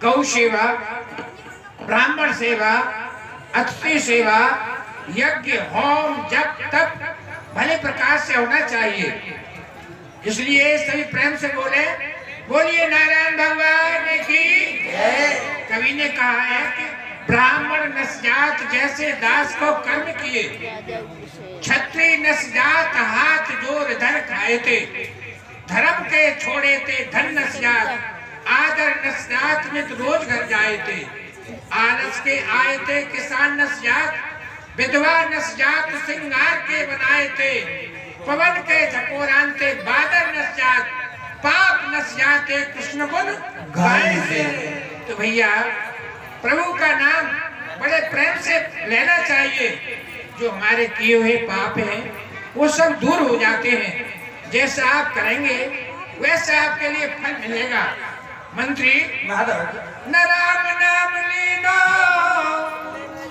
गौ सेवा, ब्राह्मण सेवा, अतिथि सेवा, यज्ञ, होम, जप, तप भले प्रकार से होना चाहिए। इसलिए सभी प्रेम से बोले, बोलिए नारायण भगवान की। कवि ने कहा है कि ब्राह्मण नस्जात जैसे दास को कर्म किए, क्षत्रिय नस्जात हाथ जोर धर खाए थे, धर्म के छोड़े थे धन नस्जात, आदर नस्जात में तो रोज घर जाए थे, आलस के आए थे किसान नस्जात, विधवा नस्जात सिंगार के बनाए थे, पवन के झकोरान थे बादर नस्जात, पाप नस्जात कृष्ण गुण गाए थे। तो भैया प्रभु का नाम बड़े प्रेम से लेना चाहिए। जो हमारे किए हुए पाप हैं वो सब दूर हो जाते हैं। जैसा आप करेंगे वैसा आपके लिए फल मिलेगा। मंत्री, न राम नाम लीना,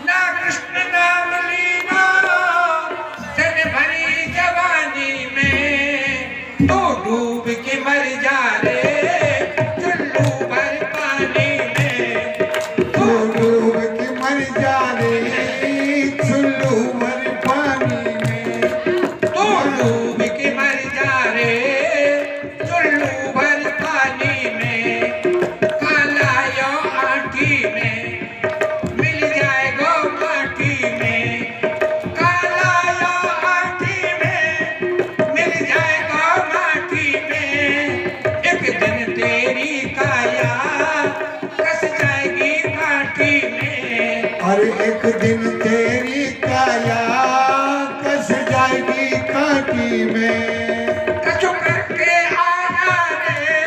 न कृष्ण नाम लीना, तेरे भरी जवानी में तू डूब के मर जा रे, चुल्लू भर पानी में तू डूब के मर जा रे, चुल्लू भर पानी में तू डूब के मर जा रे, चुल्लू भर पानी में एक दिन तेरी काया कस जाएगी काटी में। कछु करके आया रे,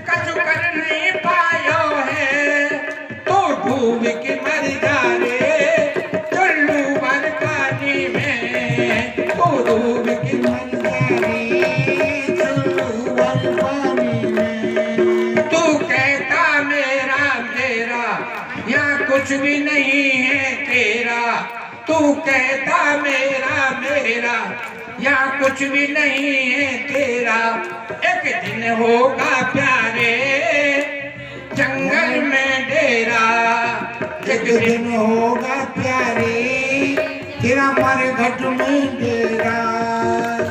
कछु कर नहीं पायो है, तो डूब के मर जा रे, चुल्लू भर पानी में तो डूब के मर जा रे, चुल्लू भर पानी में। तू कहता मेरा मेरा यहाँ कुछ भी नहीं है तेरा, तू कहता मेरा मेरा यहाँ कुछ भी नहीं है तेरा, एक दिन होगा प्यारे जंगल में डेरा, एक दिन होगा प्यारे तेरा मरघट में डेरा।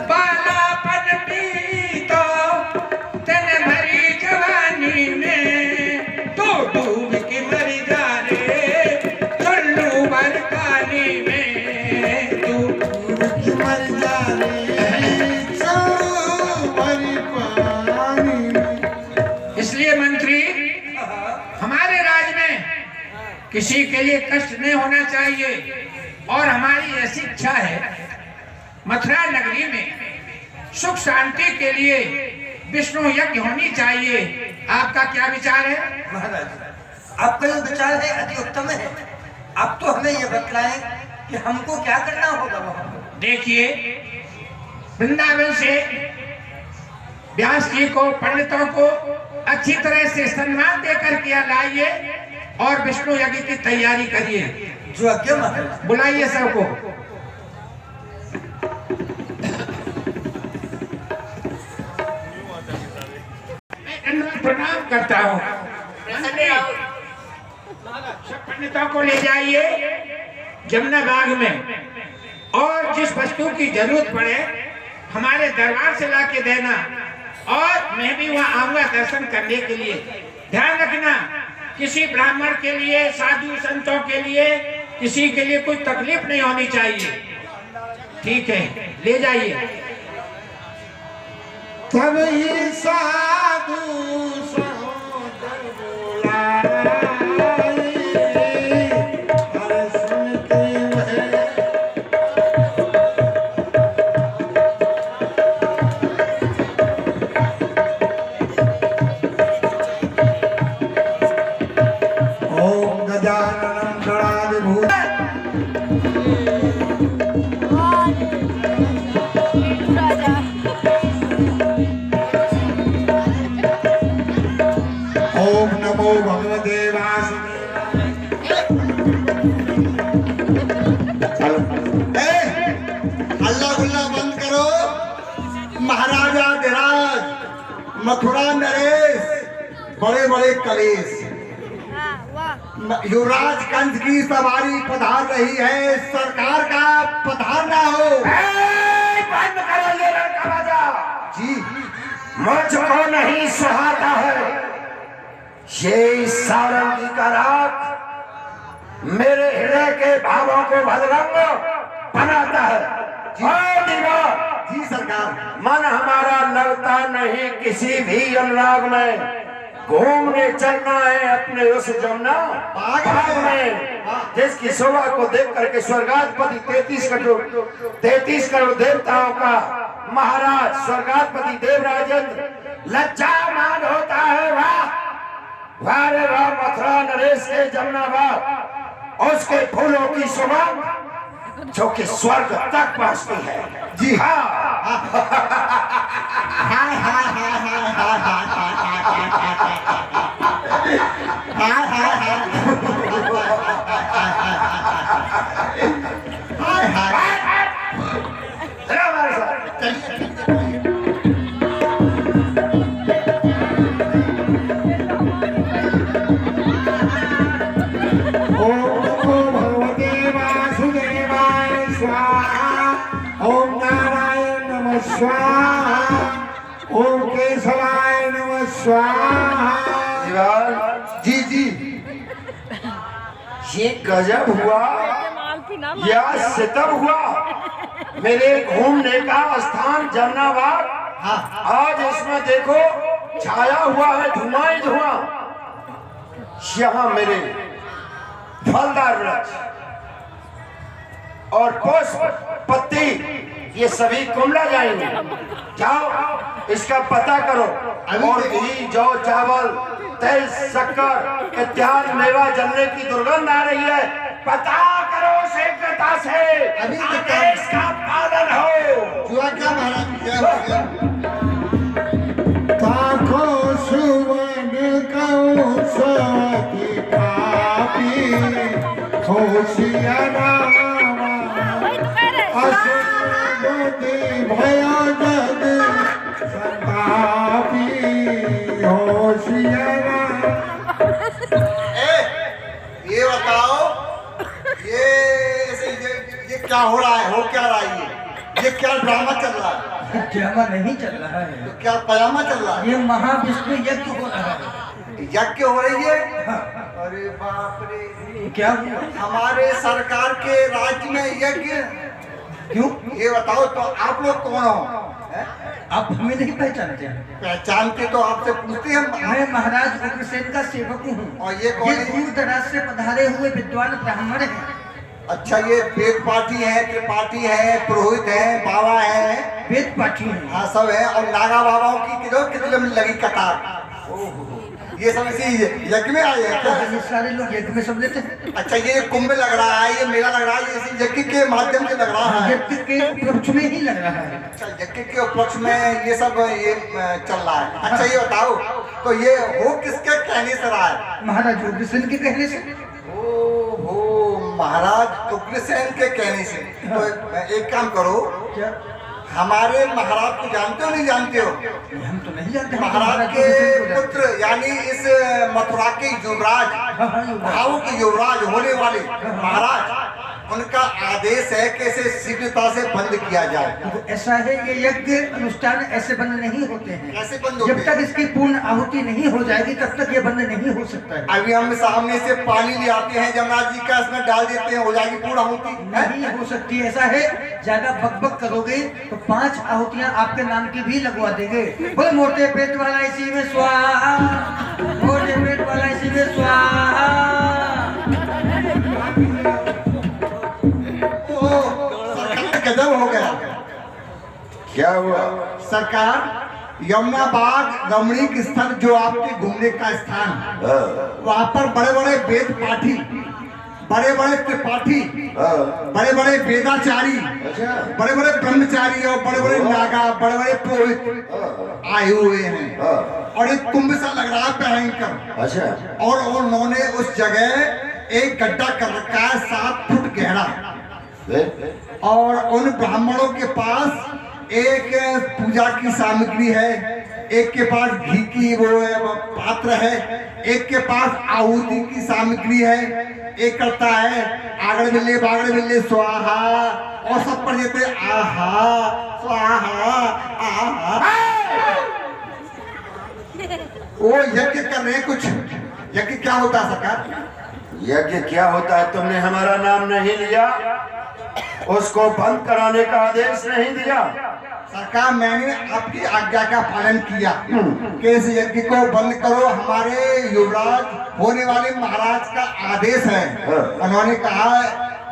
बालापन भी तो तेने भरी जवानी में तो डूब के मर जा रे, चुल्लू भर पानी में तू डूब के मर जा रे, चुल्लू भर पानी में। इसलिए मंत्री, हमारे राज में किसी के लिए कष्ट नहीं होना चाहिए और हमारी ऐसी इच्छा है मथुरा नगरी में सुख शांति के लिए विष्णु यज्ञ होनी चाहिए। आपका क्या विचार है? महाराज, आपका जो विचार है अति उत्तम है। आप तो हमें यह बतलाएं कि हमको क्या करना होगा वहाँ। देखिए, वृंदावन से व्यास जी को, पंडितों को अच्छी तरह से सम्मान देकर किया लाइए और विष्णु यज्ञ की तैयारी करिए। जो आज्ञा महाराज। बुलाइए सबको। प्रणाम करता हूँ। सब पंडितों को ले जाइए जमुना बाग में, और जिस वस्तु की जरूरत पड़े हमारे दरबार से लाके देना, और मैं भी वहाँ आऊंगा दर्शन करने के लिए। ध्यान रखना, किसी ब्राह्मण के लिए, साधु संतों के लिए, किसी के लिए कोई तकलीफ नहीं होनी चाहिए। ठीक है, ले जाइए। तब ही साधु सहोदर बुलाए, हर सुनते वह ओम गजाननं गणाधिभूत ओम नमो भगवते वासुदेवाय। अल्लाह गुल्ला बंद करो। महाराजा विराज, मथुरा नरेश, बड़े बड़े कलेश, युवराज कंस की सवारी पधार रही है, सरकार का पधारना हो। बंद करो ये लड़का बाजा। जी मुझको नहीं सुहाता है ये सारंगी का राग, मेरे हृदय के भावों को भदरंग बनाता है। जी सरकार। मन हमारा लगता नहीं किसी भी अनुराग में, घूमने चलना है अपने उस जमुना बाग में, जिसकी शोभा को देख करके स्वर्गाधिपति 33 करोड़ देवताओं का महाराज स्वर्गाधिपति देवराजेंद्र लज्जामान होता है। वाह वाह रे वाह, मथुरा नरेश के जमुना बाग, उसके फूलों की शोभा जो कि स्वर्ग तक पहुंचती है। जी हाँ। हाय हाय हाय हाय हाय हाय हाय हाय हाय हाय। चलो हमारे साथ। ओम नमो भगवते वासुदेवाय स्वाहा। ओम नारायण नमः स्वाहा। ओम केशवाय नमः स्वाहा। जी जी, ये गजब हुआ या सितम हुआ। मेरे घूमने का स्थान जमुना बाग, आज इसमें देखो छाया हुआ है धुआं ही धुआं। यहाँ मेरे फलदार वृक्ष और पुष्प पत्ती ये सभी कुमला जाएंगे। जाओ इसका पता करो, और घी जौ चावल तेल शक्कर इत्यादि मेवा जलने की दुर्गंध आ रही है, पता करो शीघ्रता से, अभी आदेश का पालन हो। जुआ क्या महाराज? ताको सुवन कौसती पापी होशिया रामा, असुरगति भया जग संतापी होशिया रामा। ये बताओ, ये क्या हो रहा है? हो क्या रहा है? ये क्या ड्रामा चल रहा है? ड्रामा नहीं चल रहा है, तो क्या पयामा चल रहा है? ये महाविष्णु यज्ञ हो रहा है। यज्ञ हो रही है? अरे बाप रे, क्या हुआ? हमारे सरकार के राज्य में यज्ञ क्यों? ये बताओ तो आप लोग कौन हो? आप हमें नहीं पहचानते हैं? पहचानते तो आपसे पूछते हैं। मैं महाराज उग्रसेन का सेवक हूँ। और ये कौन है? दूर दराज से पधारे हुए विद्वान ब्राह्मण हैं। अच्छा, ये वेद पाठी है, त्रिपाठी है, पुरोहित है, बाबा है, वेद पाठी हैं। हाँ सब है। और नागा बाबाओं की कितने लगी कतार। ये सब इसी यज्ञ में आए हैं क्या? ये सारे लोग यज्ञ में सब लेते हैं। अच्छा, ये कुंभ लग रहा है, ये मेला लग रहा है, ये इसी यज्ञ के माध्यम से लग रहा है। यज्ञ के उपलक्ष्य में ही लग रहा है। अच्छा, यज्ञ के उपलक्ष्य में ये सब ये चल रहा है। अच्छा ये बताओ, तो ये हो किसके कहने से रहा है? महाराज उग्रसेन के कहने से। ओहो, महाराज उग्रसेन के कहने से। तो एक काम करो, क्या? हमारे महाराज को जानते हो नहीं जानते हो? हम तो नहीं जानते। महाराज के पुत्र मथुरा के युवराज, भाव के युवराज होने वाले महाराज, उनका आदेश है कि इसे शीघ्रता से बंद किया जाए। तो ऐसा है, ये यज्ञ अनुष्ठान ऐसे बंद नहीं होते हैं। कैसे बंद होते जब तक इसकी पूर्ण आहुति नहीं हो जाएगी तब तक ये बंद नहीं हो सकता है। अभी हम सामने से पानी ले आते हैं जमुना जी का, इसमें डाल देते हैं, हो जाएगी पूर्ण आहुति? नहीं हो सकती। ऐसा है, ज्यादा बकबक करोगे तो 5 आहुतियां आपके नाम की भी लगवा देंगे। बोले मोटे पेट वाला इसी में स्वाहा, मोटे पेट वाला इसी में स्वाहा। गजब हो गया। क्या हुआ? सरकार, यमुना बाग रमणीक स्थल जो आपके घूमने का स्थान, वहाँ पर बड़े बड़े वेद पाठी, बड़े बड़े त्रिपाठी, बड़े बड़े वेदाचारी, बड़े बड़े ब्रह्मचारी और बड़े बड़े नागा, बड़े बड़े पुरोहित आए हुए हैं और एक कुंभ सा लग रहा है भयंकर। अच्छा। और उन्होंने उस जगह एक गड्ढा कर रखा है 7 फुट गहरा, और उन ब्राह्मणों के पास एक पूजा की सामग्री है, एक के पास घी की वो पात्र है, एक के पास आहुति की सामग्री है, एक करता है आगड़ मिलने बागड़ मिलने स्वाहा, और सब पर देते आहा स्वाहा आहा। वो यज्ञ कर रहे हैं कुछ। यज्ञ क्या होता है सरकार? यज्ञ क्या होता है? तुमने हमारा नाम नहीं लिया, उसको बंद कराने का आदेश नहीं दिया। सरकार, मैंने आपकी आज्ञा का पालन किया कि इस यज्ञ को बंद करो। हमारे युवराज होने वाले महाराज का आदेश है। उन्होंने कहा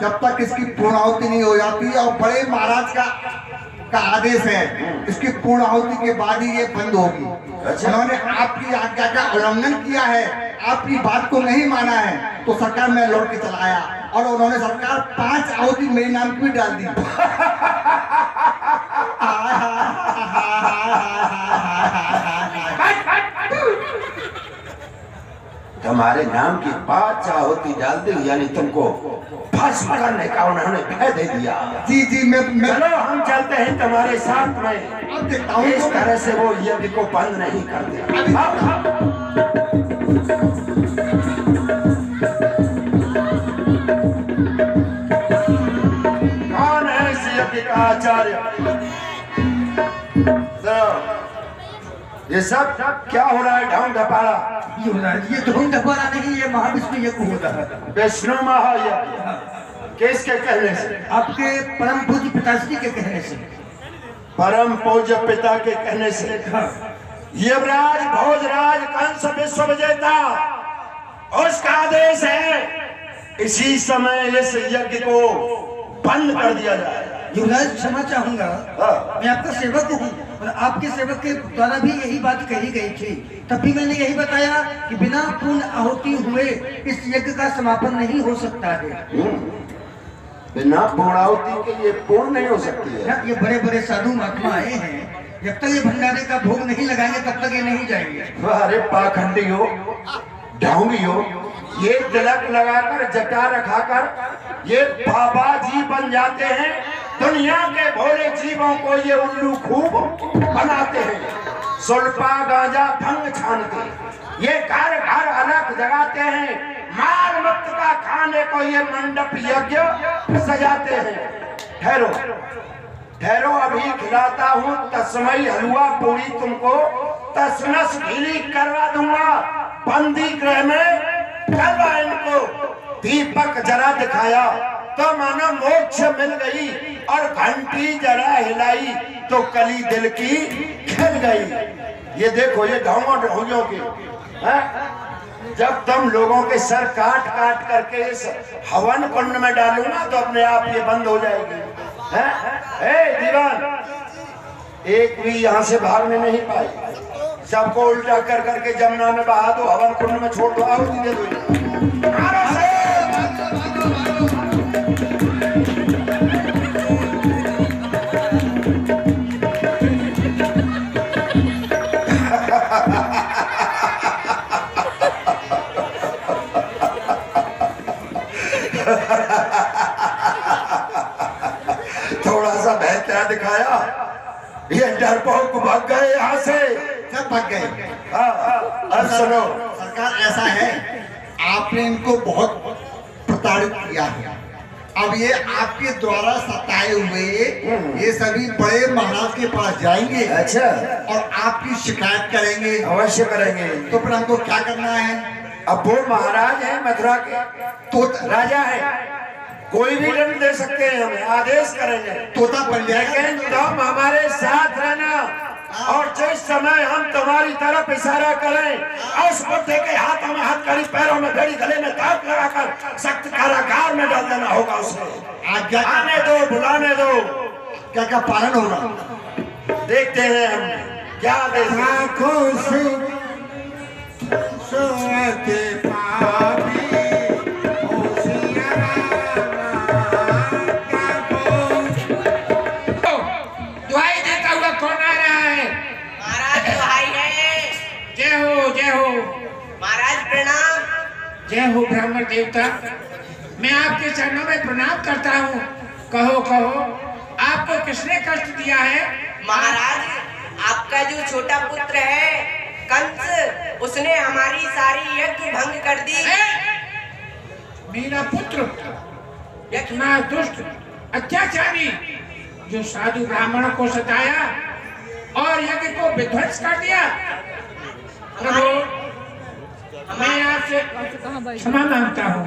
जब तक इसकी पूर्णाहुति नहीं हो जाती, और बड़े महाराज का आदेश है, इसकी पूर्णाहुति के बाद ही ये बंद होगी। उन्होंने आपकी आज्ञा का उल्लंघन किया है, आपकी बात को नहीं माना है, तो सरकार मैं लौट के चला आया, और उन्होंने सरकार 5 आहुति मेरे नाम की भी डाल दी। तुम्हारे नाम की 5 आहुति डाल दी, यानी तुमको भस्म करने का उन्होंने भय दे दिया। जी जी, मैं चलो हम चलते हैं तुम्हारे साथ में। अब देखता हूँ इस तरह से वो यज्ञ को बंद नहीं करते। कौन है इस यज्ञ का आचार्य? ये सब क्या हो रहा है? ढोंग ढपाड़ा। युवराज, ये ढोंग ढपाड़ा नहीं, ये महाविष्णु यज्ञ हो रहा है। विष्णु महायज्ञ किसके कहने से? आपके परम पूज्य पिताश्री के कहने से। परम पूज्य पिता के कहने से। युवराज भोजराज कंस विश्व विजेता, उसका आदेश है इसी समय इस यज्ञ को बंद कर दिया जाए। युवराज, क्षमा चाहूंगा, मैं आपका सेवक हूँ और आपके सेवक के द्वारा भी यही बात कही गई थी। तब भी मैंने यही बताया कि बिना पूर्ण आहुति हुए इस यज्ञ का समापन नहीं हो सकता है। बिना पूर्णाहुति के ये पूर्ण नहीं हो सकती है। ये बड़े बड़े साधु महात्मा आए हैं, जब तक ये भंडारे का भोग नहीं लगाएंगे तब तक ये नहीं जाएंगे। अरे पाखंडी हो, ढोंगी हो, ये तिलक लगाकर जटा रखाकर ये बाबा जी बन जाते हैं। दुनिया के भोले जीवों को ये उल्लू खूब बनाते हैं। सुल्पा गांजा भंग छानते, ये घर घर अलग जगाते हैं। माल मुक्त का खाने को ये मंडप यज्ञ सजाते हैं। ठहरो ठहरो, अभी खिलाता हूँ तस्मई हलवा पूरी, तुमको तसनस ढीली करवा दूंगा। बंदी गृह में करवा इनको। दीपक जरा दिखाया तो मानो मोक्ष मिल गई, और घंटी जरा हिलाई तो कली दिल की खिल गई। ये देखो, ये ढोंगों ढोंगियों के जब तुम लोगों के सर काट काट करके इस हवन कुंड में डालूंगा तो अपने आप ये बंद हो जाएगी। दीवान, एक भी यहाँ से भागने नहीं पाई। सबको उल्टा कर करके जमुना में बहा दो, हवन कुंड में छोड़ दो, आहुति दे दो। थोड़ा सा भय क्या दिखाया, ये डरपोक भाग गए यहाँ से। जब पक गए। अब सुनो, सरकार ऐसा है, आपने इनको बहुत प्रताड़ित किया है। अब ये आपके द्वारा सताए हुए ये सभी बड़े महाराज के पास जाएंगे। अच्छा, और आपकी शिकायत करेंगे। अवश्य करेंगे। तो फिर हमको क्या करना है? अब वो महाराज है मथुरा के, तो राजा है, कोई भी दंड दे सकते हैं, हमें आदेश करेंगे। तोता बन जाएगा। लेकिन तुम हमारे साथ रहना, और जिस समय हम तुम्हारी तरफ इशारा करें, उस बुढ़े के हाथों में हथकड़ी, पैरों में घड़ी, गले में ताक लगाकर सख्त कारागार में डाल देना होगा उसे। आज्ञा आने दो, बुलाने दो, क्या क्या पालन होगा? देखते हैं हम क्या आदेश। दुहाई देता हुआ कौन आ रहा है? महाराज दुहाई है। जय हो, जय हो, महाराज प्रणाम। जय हो ब्राह्मण देवता। मैं आपके चरणों में प्रणाम करता हूँ। कहो कहो, आपको किसने कष्ट दिया है? महाराज, आपका जो छोटा पुत्र है कंस, उसने हमारी सारी यज्ञ भंग कर दी। मेरा पुत्र इतना दुष्ट अत्याचारी, जो साधु ब्राह्मणों को सताया और यज्ञ को विध्वंस कर दिया। प्रभु, मैं आपसे क्षमा मांगता हूँ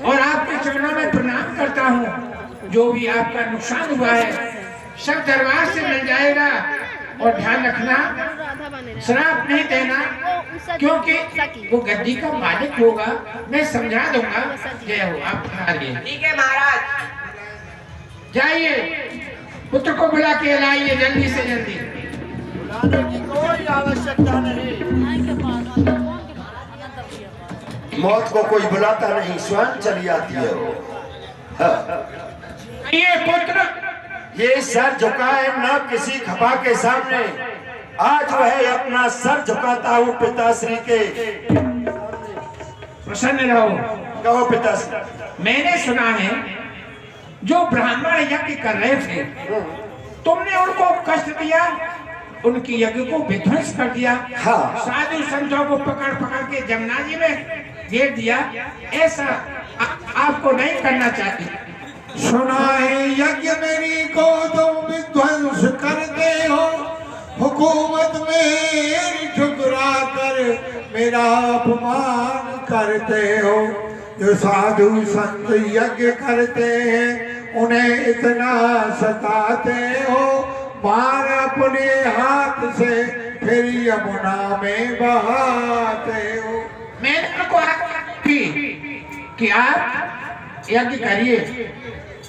और आपके चरणों में प्रणाम करता हूँ। जो भी आपका नुकसान हुआ है सब दरबार से मिल जाएगा। और ध्यान रखना, श्राप नहीं देना, क्योंकि वो गद्दी का मालिक होगा। मैं समझा दूंगा। जय हो, आप आइए। ठीक है महाराज। जाइए, पुत्र को बुला के लाइए जल्दी से जल्दी। बुलाने की कोई आवश्यकता नहीं, मौत को कोई बुलाता नहीं, स्वयं चली आती है वो। ये पुत्र ये सर झुकाए न किसी खपा के सामने, आज वह अपना सर झुकाता हूँ पिताश्री के। प्रसन्न रहो। कहो पिताश्री। मैंने सुना है जो ब्राह्मण यज्ञ कर रहे थे, तुमने उनको कष्ट दिया, उनकी यज्ञ को विध्वंस कर दिया। हाँ। साधु संतों को पकड़ पकड़ के जमुना जी में घेर दिया। ऐसा आपको नहीं करना चाहिए। सुना है यज्ञ मेरी को तुम विध्वंस करते हो, हुकूमत मेरी ठुकरा कर मेरा अपमान करते हो। जो साधु संत यज्ञ करते हैं उन्हें इतना सताते हो, मार अपने हाथ से फिर यमुना में बहाते हो। मैंने उनको आज्ञा की कि आप यज्ञ करिए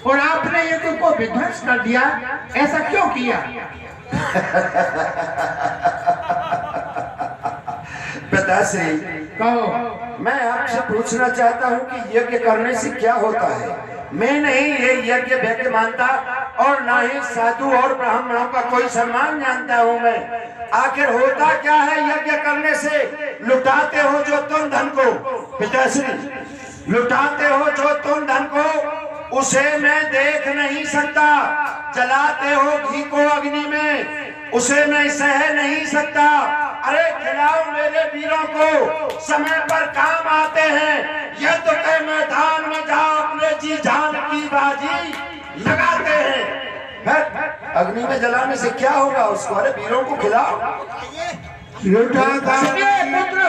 और आपने यज्ञ को विध्वंस कर दिया। ऐसा क्यों किया? पिताश्री, कहो। मैं आपसे पूछना चाहता हूँ कि यज्ञ करने से क्या होता है? मैं नहीं ये यज्ञ वैज्ञ मानता और ना ही साधु और ब्राह्मणों का कोई सम्मान जानता हूँ मैं। आखिर होता क्या है यज्ञ करने से? लुटाते हो जो तुम धन को, पिताश्री, लुटाते हो जो तुम धन को, उसे मैं देख नहीं सकता। जलाते हो घी को अग्नि में, उसे मैं सह नहीं सकता। अरे खिलाओ मेरे वीरों को, समय पर काम आते हैं। युद्ध के मैदान में जाओ, अपने जी जान की बाजी लगाते हैं। फिर अग्नि में जलाने से क्या होगा उसको? अरे वीरों को खिलाओ। सुनिए पुत्र,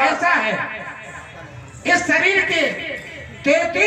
ऐसा है, इस शरीर के 33